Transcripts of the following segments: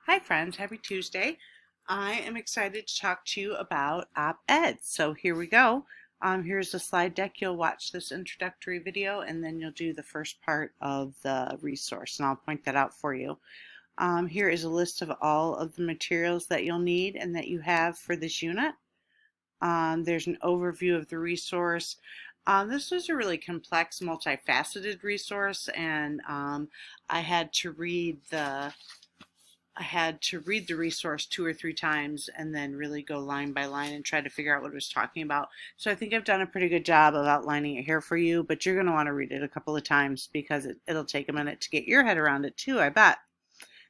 Hi friends, happy Tuesday. I am excited to talk to you about op-eds. So here we go. Here's the slide deck. You'll watch this introductory video and then you'll do the first part of the resource, and I'll point that out for you. Here is a list of all of the materials that you'll need and that you have for this unit. There's an overview of the resource. This was a really complex, multifaceted resource, and I had to read the resource 2 or 3 times and then really go line by line and try to figure out what it was talking about. So I think I've done a pretty good job of outlining it here for you, but you're going to want to read it a couple of times because it'll take a minute to get your head around it too, I bet.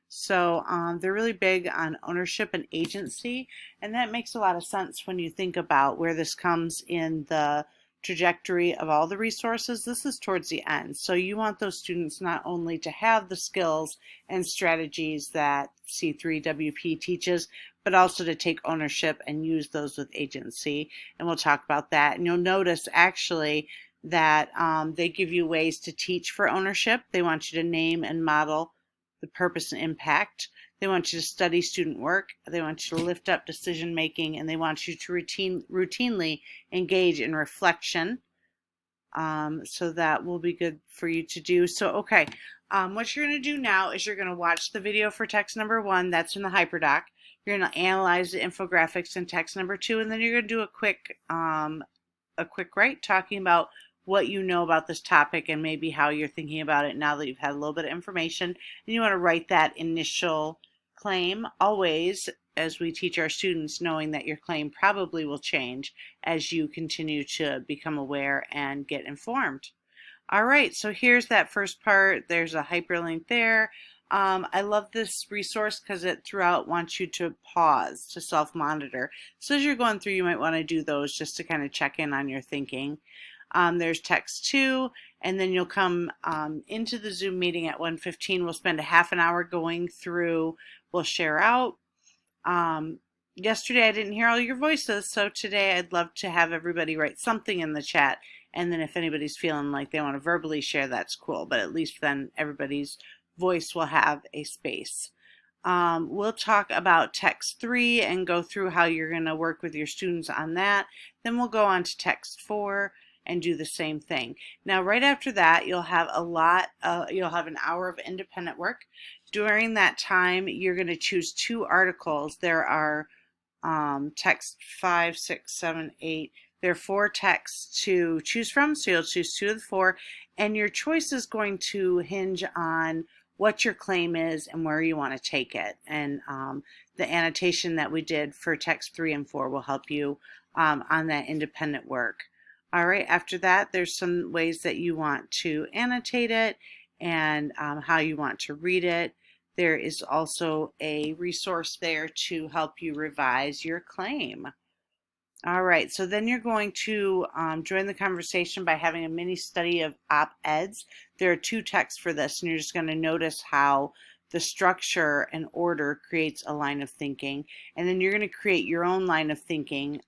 So they're really big on ownership and agency, and that makes a lot of sense when you think about where this comes in the trajectory of all the resources. This is towards the end. So you want those students not only to have the skills and strategies that C3WP teaches, but also to take ownership and use those with agency. And we'll talk about that. And you'll notice actually that they give you ways to teach for ownership. They want you to name and model the purpose and impact. They want you to study student work. They want you to lift up decision making, and they want you to routinely engage in reflection. So that will be good for you to do. So, okay, what you're going to do now is you're going to watch the video for text number 1. That's in the HyperDoc. You're going to analyze the infographics in text number 2, and then you're going to do a quick write talking about what you know about this topic and maybe how you're thinking about it now that you've had a little bit of information. And you want to write that initial claim, always, as we teach our students, knowing that your claim probably will change as you continue to become aware and get informed. All right, so here's that first part. There's a hyperlink there. I love this resource because it throughout wants you to pause, to self-monitor. So as you're going through, you might want to do those just to kind of check in on your thinking. There's text 2, and then you'll come into the Zoom meeting at 1:15. We'll spend a half an hour going through. We'll share out. Yesterday I didn't hear all your voices, so today I'd love to have everybody write something in the chat, and then if anybody's feeling like they want to verbally share, that's cool, but at least then everybody's voice will have a space. We'll talk about text 3 and go through how you're going to work with your students on that. Then we'll go on to text 4 and do the same thing. Now, right after that, you'll have an hour of independent work. During that time, you're going to choose 2 articles. There are text 5, 6, 7, 8. There are 4 texts to choose from, so you'll choose 2 of the 4, and your choice is going to hinge on what your claim is and where you want to take it. And the annotation that we did for text 3 and 4 will help you on that independent work. All right, after that, there's some ways that you want to annotate it and how you want to read it. There is also a resource there to help you revise your claim. All right, so then you're going to join the conversation by having a mini study of op-eds. There are 2 texts for this, and you're just going to notice how the structure and order creates a line of thinking. And then you're going to create your own line of thinking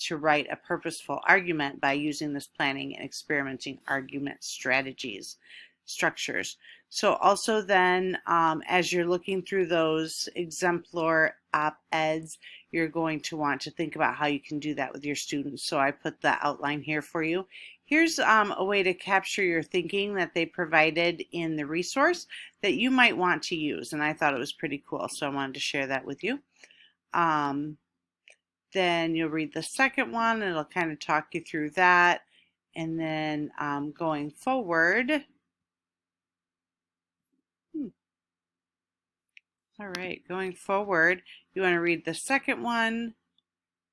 to write a purposeful argument by using this planning and experimenting argument structures. So also then, as you're looking through those exemplar op-eds, you're going to want to think about how you can do that with your students. So I put the outline here for you. Here's a way to capture your thinking that they provided in the resource that you might want to use, and I thought it was pretty cool, so I wanted to share that with you. Then you'll read the second one, and it'll kind of talk you through that. And then going forward, all right, going forward, you want to read the second one,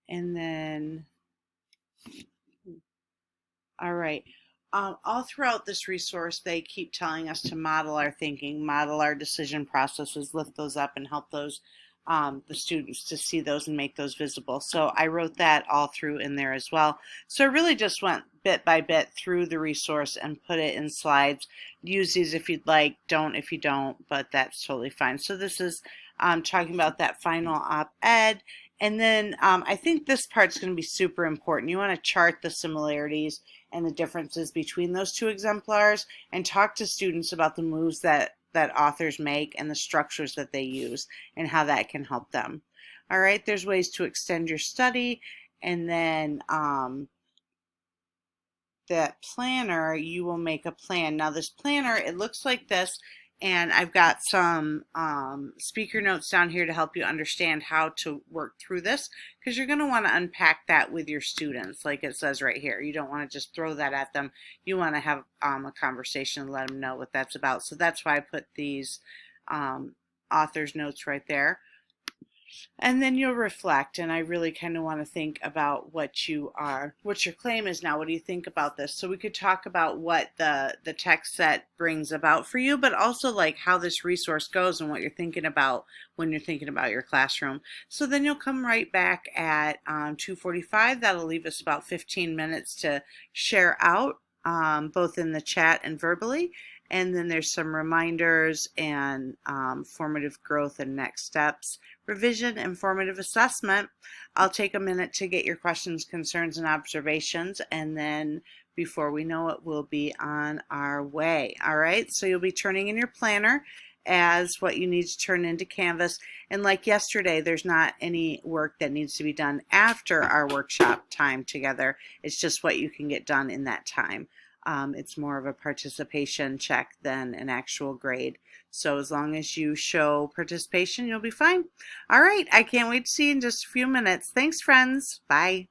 and then, all right. All throughout this resource, they keep telling us to model our thinking, model our decision processes, lift those up, and help those the students to see those and make those visible. So I wrote that all through in there as well. So I really just went bit by bit through the resource and put it in slides. Use these if you'd like, don't if you don't, but that's totally fine. So this is talking about that final op-ed. And then I think this part's going to be super important. You want to chart the similarities and the differences between those 2 exemplars and talk to students about the moves that that authors make and the structures that they use and how that can help them. All right, there's ways to extend your study, and then that planner, you will make a plan. Now this planner, it looks like this, and I've got some speaker notes down here to help you understand how to work through this, because you're going to want to unpack that with your students like it says right here. You don't want to just throw that at them. You want to have a conversation and let them know what that's about. So that's why I put these author's notes right there. And then you'll reflect, and I really kind of want to think about what your claim is now. What do you think about this? So we could talk about what the text set brings about for you, but also like how this resource goes and what you're thinking about when you're thinking about your classroom. So then you'll come right back at 2:45. That'll leave us about 15 minutes to share out, both in the chat and verbally. And then there's some reminders and formative growth and next steps, revision, and formative assessment. I'll take a minute to get your questions, concerns, and observations, and then before we know it, we'll be on our way. All right, so you'll be turning in your planner as what you need to turn into Canvas. And like yesterday, there's not any work that needs to be done after our workshop time together. It's just what you can get done in that time. It's more of a participation check than an actual grade. So as long as you show participation, you'll be fine. All right, I can't wait to see you in just a few minutes. Thanks, friends. Bye.